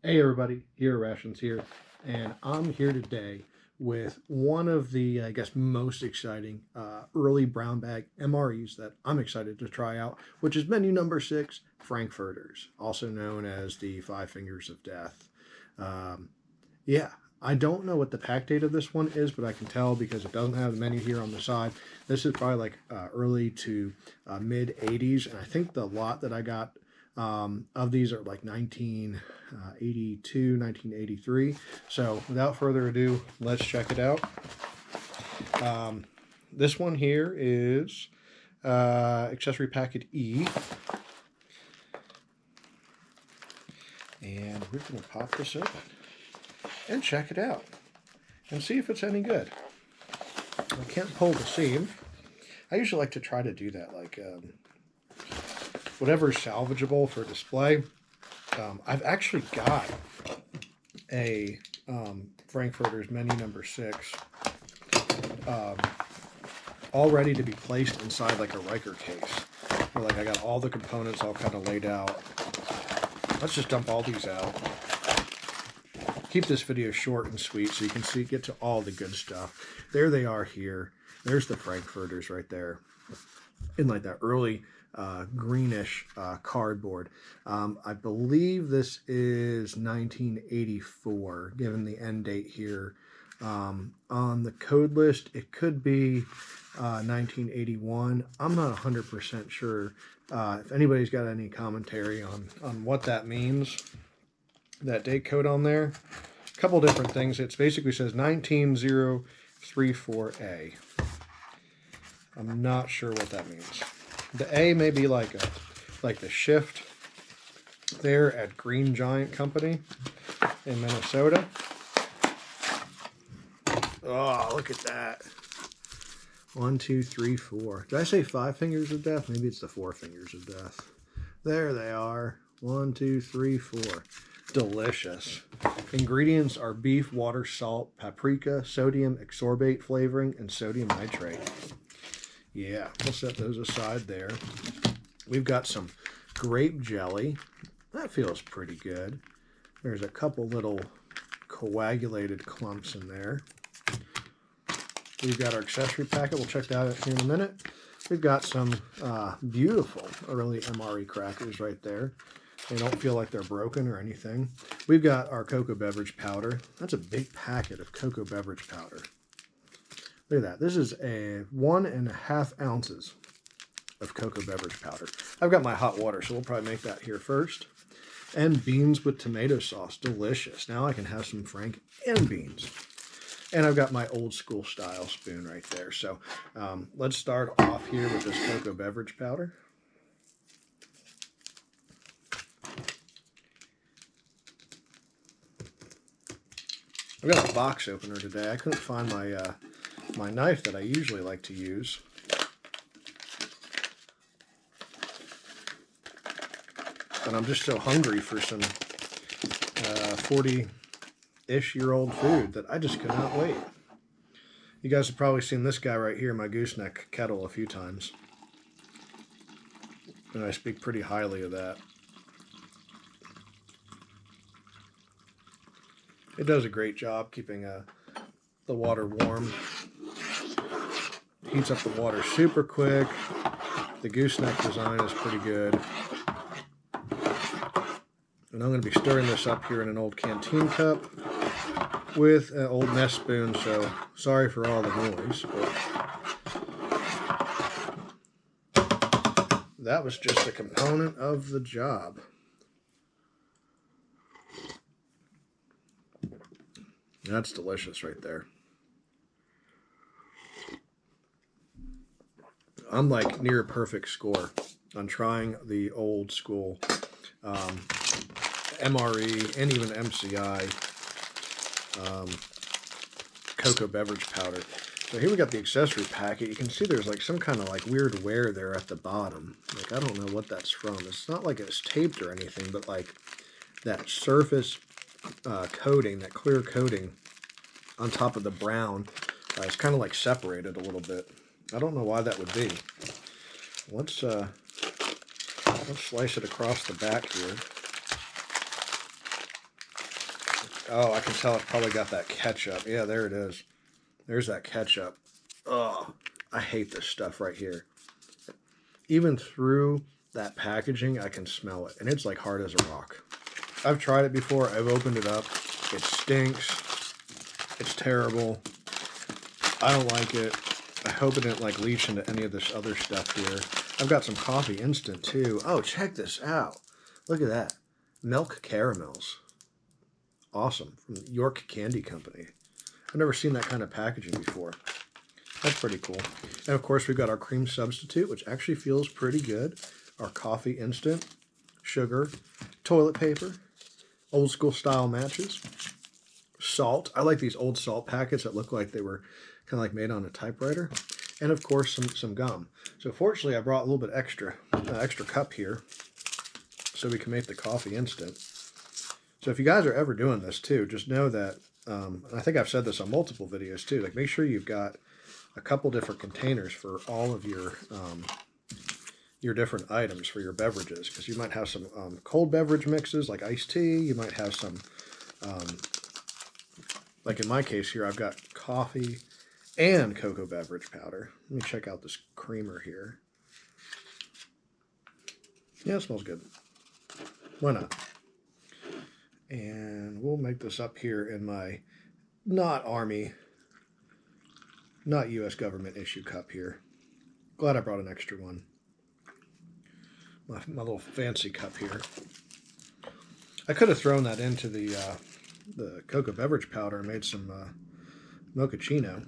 Hey everybody, Hero Rations here, and I'm here today with one of the, I guess, most exciting early brown bag MREs that I'm excited to try out, which is menu number 6, Frankfurters, also known as the Five Fingers of Death. Um, yeah, I don't know what the pack date of this one is, but I can tell because it doesn't have the menu here on the side. This is probably like early to mid 80s, and I think the lot that I got of these are like 1982, 1983. So without further ado, let's check it out. This one here is Accessory Packet E. And we're going to pop this open and check it out and see if it's any good. I can't pull the seam. I usually like to try to do that, like whatever's salvageable for display. I've actually got a Frankfurters menu number 6 all ready to be placed inside like a Riker case. Where, like, I got all the components all kind of laid out. Let's just dump all these out. Keep this video short and sweet so you can get to all the good stuff. There they are here. There's the Frankfurters right there in like that early greenish cardboard. I believe this is 1984, given the end date here. On the code list, it could be 1981. I'm not 100% sure. If anybody's got any commentary on what that means, that date code on there, a couple different things. It basically says 19034A. I'm not sure what that means. The A may be like the shift there at Green Giant Company in Minnesota. Oh, look at that. 1, 2, 3, 4. Did I say 5 fingers of death? Maybe it's the 4 fingers of death. There they are. 1, 2, 3, 4. Delicious. Ingredients are beef, water, salt, paprika, sodium ascorbate flavoring, and sodium nitrate. Yeah, we'll set those aside there. We've got some grape jelly. That feels pretty good. There's a couple little coagulated clumps in there. We've got our accessory packet. We'll check that out here in a minute. We've got some beautiful early MRE crackers right there. They don't feel like they're broken or anything. We've got our cocoa beverage powder. That's a big packet of cocoa beverage powder. Look at that. This is a 1.5 ounces of cocoa beverage powder. I've got my hot water, so we'll probably make that here first. And beans with tomato sauce. Delicious. Now I can have some Frank and beans. And I've got my old school style spoon right there. So let's start off here with this cocoa beverage powder. I've got a box opener today. I couldn't find my my knife that I usually like to use. And I'm just so hungry for some 40-ish-year-old food that I just could not wait. You guys have probably seen this guy right here, my gooseneck kettle, a few times. And I speak pretty highly of that. It does a great job keeping the water warm. Heats up the water super quick. The gooseneck design is pretty good. And I'm going to be stirring this up here in an old canteen cup with an old mess spoon, so sorry for all the noise. But that was just a component of the job. That's delicious right there. I'm like near a perfect score on trying the old school MRE and even MCI cocoa beverage powder. So here we got the accessory packet. You can see there's like some kind of like weird wear there at the bottom. Like, I don't know what that's from. It's not like it's taped or anything, but like that surface coating, that clear coating on top of the brown, it's kind of like separated a little bit. I don't know why that would be. Let's slice it across the back here. Oh, I can tell it's probably got that ketchup. Yeah, there it is. There's that ketchup. Oh, I hate this stuff right here. Even through that packaging, I can smell it. And it's like hard as a rock. I've tried it before. I've opened it up. It stinks. It's terrible. I don't like it. I hope it didn't like leach into any of this other stuff here. I've got some coffee instant too. Oh, check this out. Look at that. Milk caramels. Awesome. From York Candy Company. I've never seen that kind of packaging before. That's pretty cool. And of course, we've got our cream substitute, which actually feels pretty good. Our coffee instant, sugar, toilet paper, old school style matches, salt. I like these old salt packets that look like they were kind of like made on a typewriter. And of course, some gum. So fortunately, I brought a little bit extra cup here so we can make the coffee instant. So if you guys are ever doing this too, just know that, and I think I've said this on multiple videos too, like make sure you've got a couple different containers for all of your different items for your beverages, because you might have some cold beverage mixes like iced tea. You might have some, like in my case here, I've got coffee and cocoa beverage powder. Let me check out this creamer here. Yeah, it smells good. Why not? And we'll make this up here in my not Army, not U.S. government issue cup here. Glad I brought an extra one. My little fancy cup here. I could have thrown that into the cocoa beverage powder and made some mochaccino.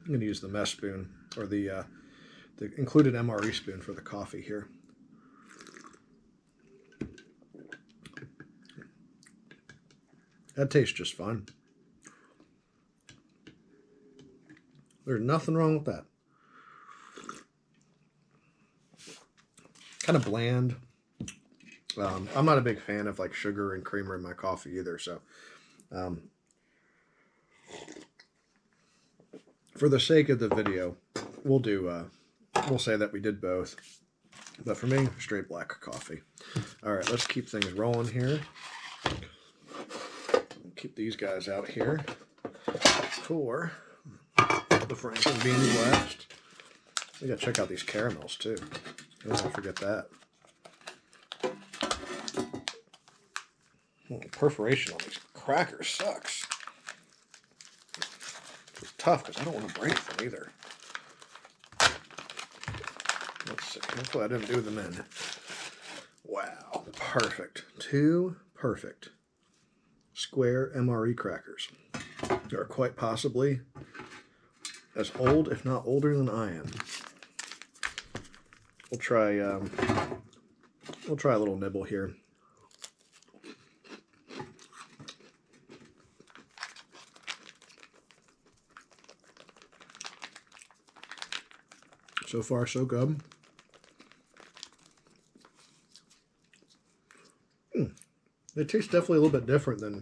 I'm going to use the mess spoon, or the included MRE spoon for the coffee here. That tastes just fine. There's nothing wrong with that. Kind of bland. I'm not a big fan of like sugar and creamer in my coffee either, so for the sake of the video, we'll say that we did both. But for me, straight black coffee. All right, let's keep things rolling here. Keep these guys out here for the Franklin bean blast. We gotta check out these caramels too. Don't forget that. Oh, perforation on these crackers sucks. It's tough because I don't want to break them either. Let's see. Hopefully I didn't do them in. Wow, perfect. 2 perfect square MRE crackers. They are quite possibly as old, if not older, than I am. We'll try a little nibble here. So far, so good. They taste definitely a little bit different than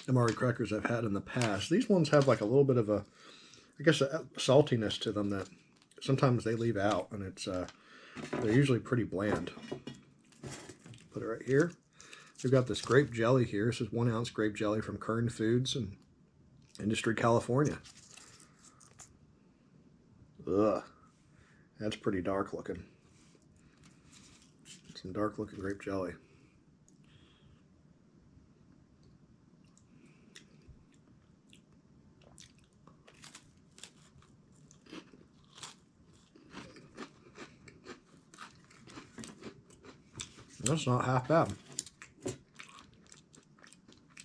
MRE crackers I've had in the past. These ones have like a little bit of a, I guess, a saltiness to them that sometimes they leave out, and it's they're usually pretty bland. Put it right here. We've got this grape jelly here. This is 1 ounce grape jelly from Kern Foods in Industry, California. Ugh. That's pretty dark looking. Some dark looking grape jelly. That's not half bad.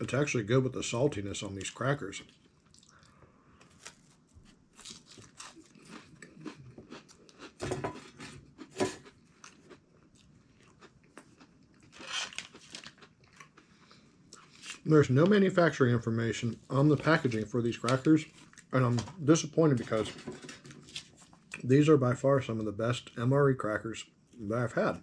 It's actually good with the saltiness on these crackers. There's no manufacturing information on the packaging for these crackers, and I'm disappointed because these are by far some of the best MRE crackers that I've had.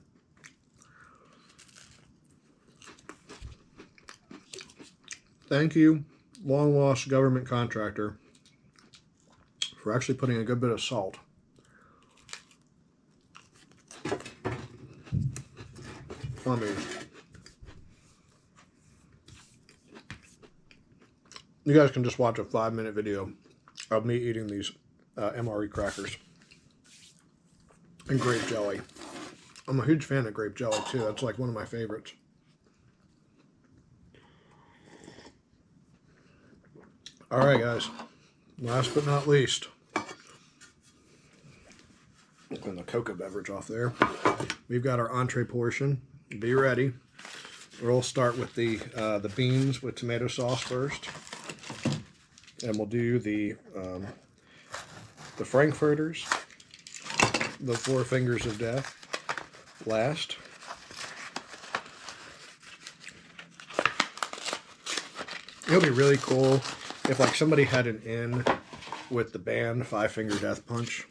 Thank you, long-lost government contractor, for actually putting a good bit of salt. on these. You guys can just watch a 5-minute video of me eating these MRE crackers and grape jelly. I'm a huge fan of grape jelly too. That's like one of my favorites. All right, guys. Last but not least, open the cocoa beverage off there. We've got our entree portion. Be ready. We'll start with the beans with tomato sauce first, and we'll do the Frankfurters, the 4 fingers of death, last. It would be really cool if like somebody had an in with the band 5 Finger Death Punch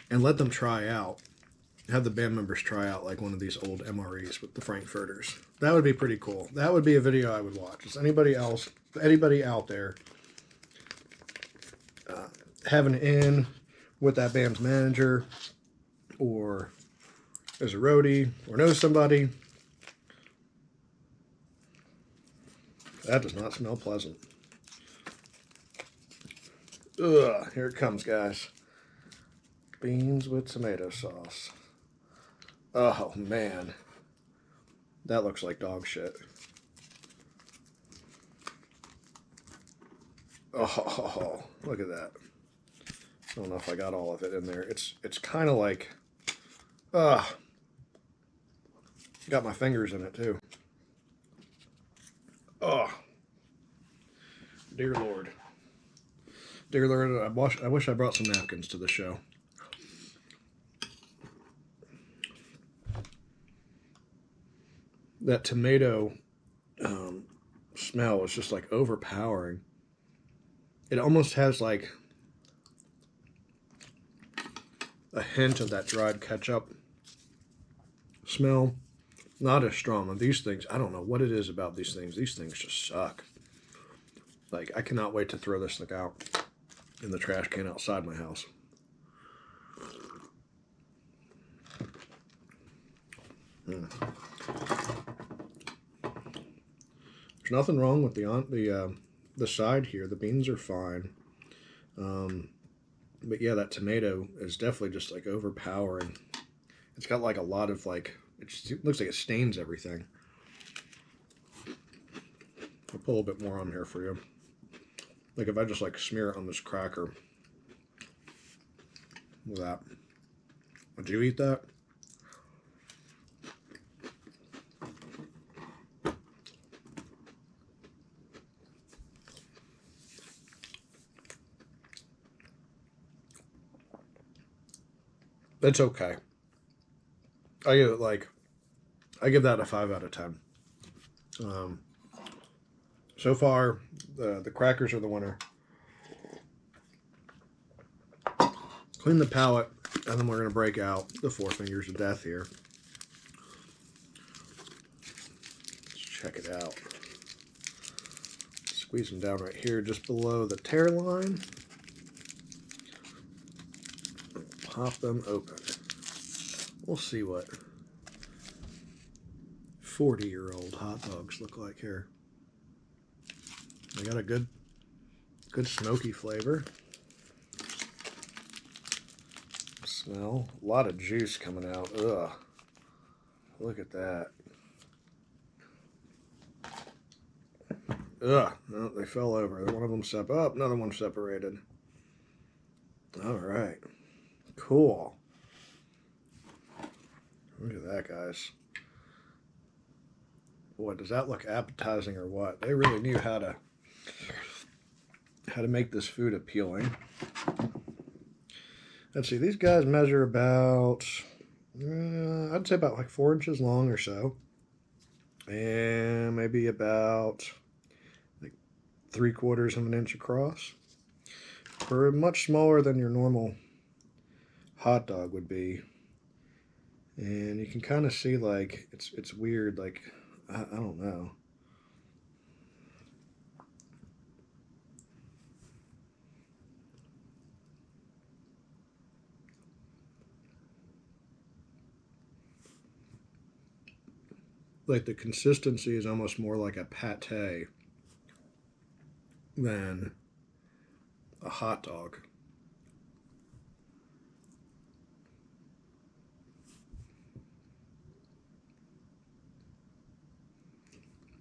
and let them try out, have the band members try out like one of these old MREs with the Frankfurters. That would be pretty cool. That would be a video I would watch. Is anybody out there have an in with that band's manager, or is a roadie, or knows somebody? That does not smell pleasant. Ugh, here it comes, guys. Beans with tomato sauce. Oh, man. That looks like dog shit. Oh, look at that. I don't know if I got all of it in there. It's kind of like... got my fingers in it, too. Oh. Dear Lord. Dear Lord, I wish I brought some napkins to the show. That tomato smell is just like overpowering. It almost has like a hint of that dried ketchup smell. Not as strong. And these things, I don't know what it is about these things. These things just suck. Like, I cannot wait to throw this thing out in the trash can outside my house. There's nothing wrong with the side here. The beans are fine. But yeah, that tomato is definitely just like overpowering. It's got like a lot of like, it looks like it stains everything. I'll put a little bit more on here for you. Like if I just like smear it on this cracker. Look at that. Would you eat that? It's okay. I give that a 5 out of 10. So far, the crackers are the winner. Clean the palate, and then we're going to break out the 4 fingers of death here. Let's check it out. Squeeze them down right here, just below the tear line. Pop them open. We'll see what 40-year-old hot dogs look like here. They got a good smoky flavor. Smell. A lot of juice coming out. Ugh. Look at that. Ugh. No, they fell over. One of them up. Another one separated. All right. Cool. Look at that, guys. Boy, does that look appetizing or what? They really knew how to make this food appealing. Let's see, these guys measure about, I'd say about like 4 inches long or so. And maybe about like 3/4 of an inch across. Or much smaller than your normal hot dog would be. And you can kind of see like, it's weird, like, I don't know. like the consistency is almost more like a pate than a hot dog.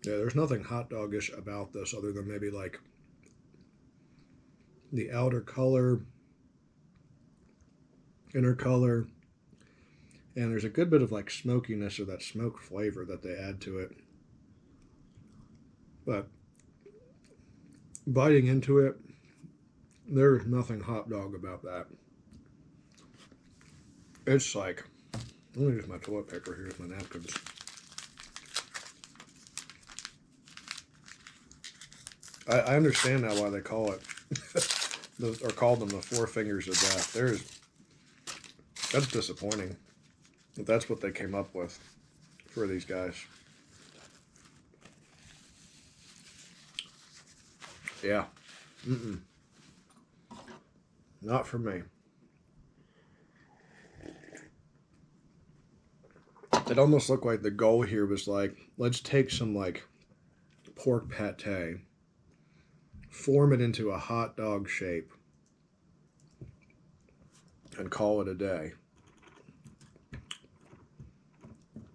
Yeah, there's nothing hot dog-ish about this other than maybe like the outer color, inner color, and there's a good bit of like smokiness or that smoke flavor that they add to it. But biting into it, there's nothing hot dog about that. It's like, let me use my toilet paper. Here's my napkins. I understand now why they call it, or called them the four fingers of death. That's disappointing. But that's what they came up with for these guys. Yeah. Not for me. It almost looked like the goal here was like, let's take some like pork pate, form it into a hot dog shape, and call it a day.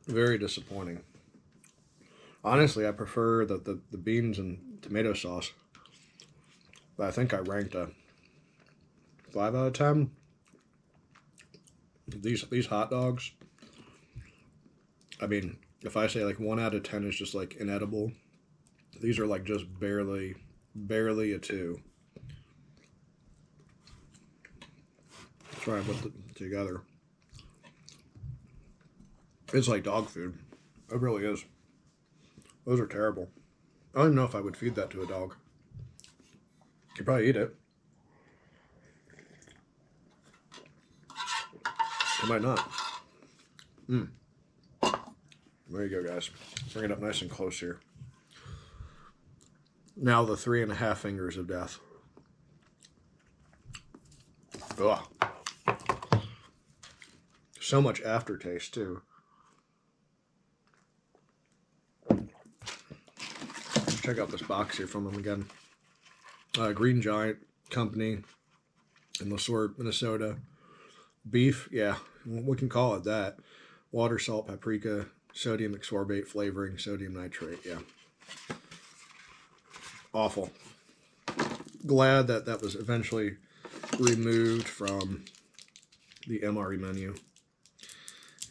Very disappointing. Honestly, I prefer the beans and tomato sauce. But I think I ranked a 5 out of 10. These hot dogs, I mean, if I say like 1 out of 10 is just like inedible, these are like just barely a 2. Try and put it together. It's like dog food. It really is. Those are terrible. I don't even know if I would feed that to a dog. You'd probably eat it. I might not. There you go, guys. Bring it up nice and close here. Now the 3.5 fingers of death. Ugh. So much aftertaste, too. Check out this box here from them again. Green Giant Company in LaSource, Minnesota. Beef, yeah, we can call it that. Water, salt, paprika, sodium ascorbate flavoring, sodium nitrate, yeah. Awful. Glad that was eventually removed from the MRE menu.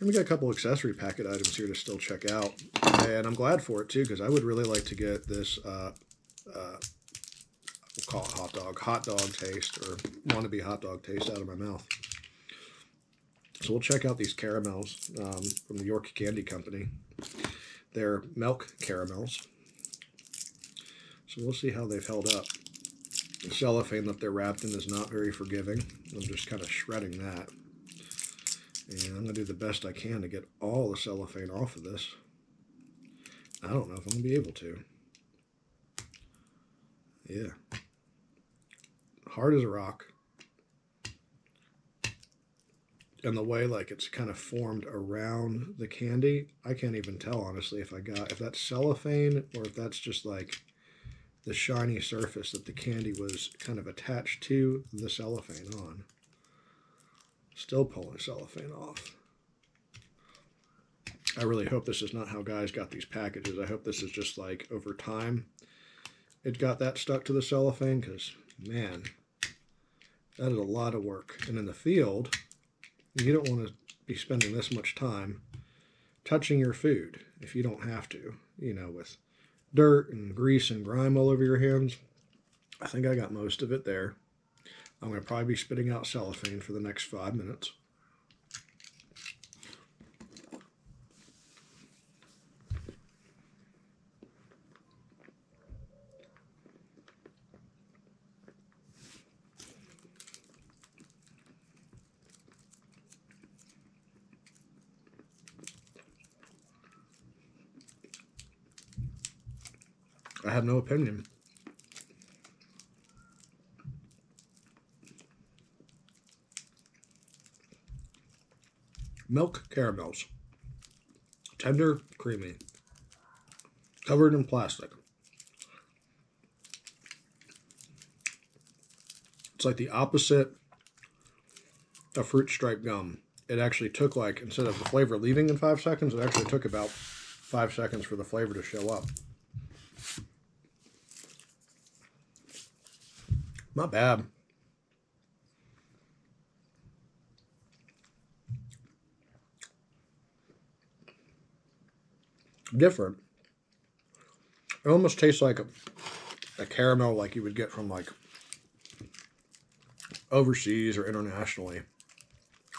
And we got a couple accessory packet items here to still check out. And I'm glad for it, too, because I would really like to get this, we'll call it hot dog taste, or wannabe hot dog taste out of my mouth. So we'll check out these caramels from the York Candy Company. They're milk caramels. So we'll see how they've held up. The cellophane that they're wrapped in is not very forgiving. I'm just kind of shredding that. And I'm going to do the best I can to get all the cellophane off of this. I don't know if I'm going to be able to. Yeah. Hard as a rock. And the way like it's kind of formed around the candy, I can't even tell honestly if that's cellophane or if that's just like the shiny surface that the candy was kind of attached to the cellophane on. Still pulling cellophane off. I really hope this is not how guys got these packages. I hope this is just like over time it got that stuck to the cellophane, because man, that is a lot of work. And in the field, you don't want to be spending this much time touching your food if you don't have to, you know, with dirt and grease and grime all over your hands. I think I got most of it there. I'm going to probably be spitting out cellophane for the next 5 minutes. I have no opinion. Milk caramels. Tender, creamy. covered in plastic. It's like the opposite of fruit stripe gum. It actually took, like, instead of the flavor leaving in 5 seconds, it actually took about 5 seconds for the flavor to show up. Not bad. Different. It almost tastes like a caramel like you would get from, like, overseas or internationally.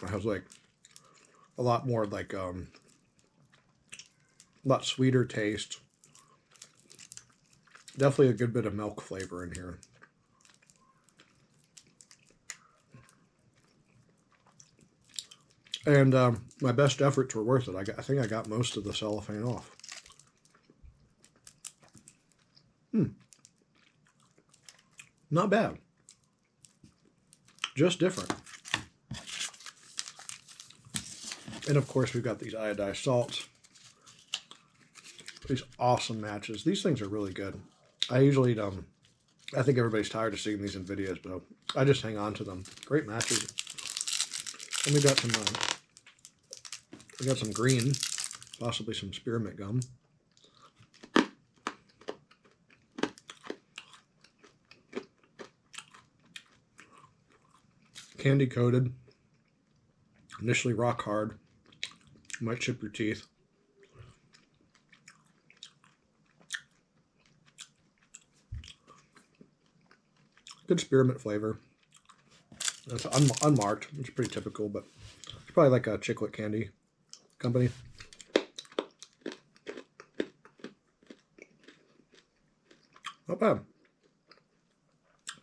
It has, like, a lot more, like, a lot sweeter taste. Definitely a good bit of milk flavor in here. And my best efforts were worth it. I think I got most of the cellophane off. Not bad. Just different. And of course, we've got these iodized salts. These awesome matches. These things are really good. I usually don't. I think everybody's tired of seeing these in videos, but I just hang on to them. Great matches. And we got some green, possibly some spearmint gum. Candy coated, initially rock hard, might chip your teeth. Good spearmint flavor. It's unmarked, which is pretty typical, but it's probably like a chiclet candy company. Not bad.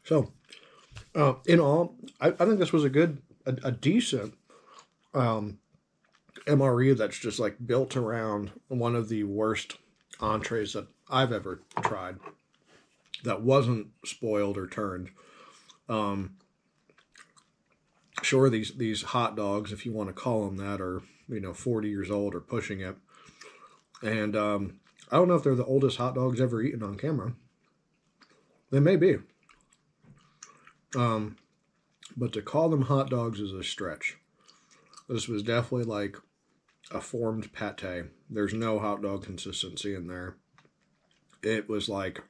So, in all, I think this was a decent MRE that's just like built around one of the worst entrees that I've ever tried that wasn't spoiled or turned. Sure, these hot dogs, if you want to call them that, are 40 years old or pushing it. And I don't know if they're the oldest hot dogs ever eaten on camera. They may be. But to call them hot dogs is a stretch. This was definitely like a formed pate. There's no hot dog consistency in there. It was like,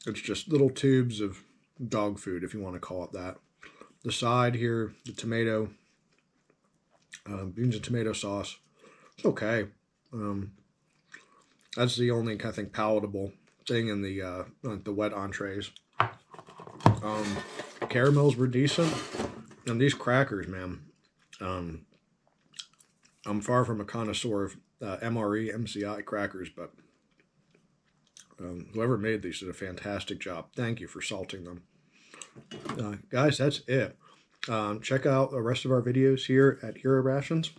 it's just little tubes of dog food, if you want to call it that. The side here, the tomato, beans and tomato sauce, it's okay. That's the only, I think, palatable thing in the wet entrees. Caramels were decent, and these crackers, man. I'm far from a connoisseur of MRE, MCI crackers, but whoever made these did a fantastic job. Thank you for salting them. Guys, that's it. Check out the rest of our videos here at Hero Rations.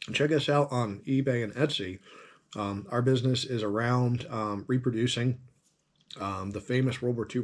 And check us out on eBay and Etsy. Our business is around reproducing the famous World War II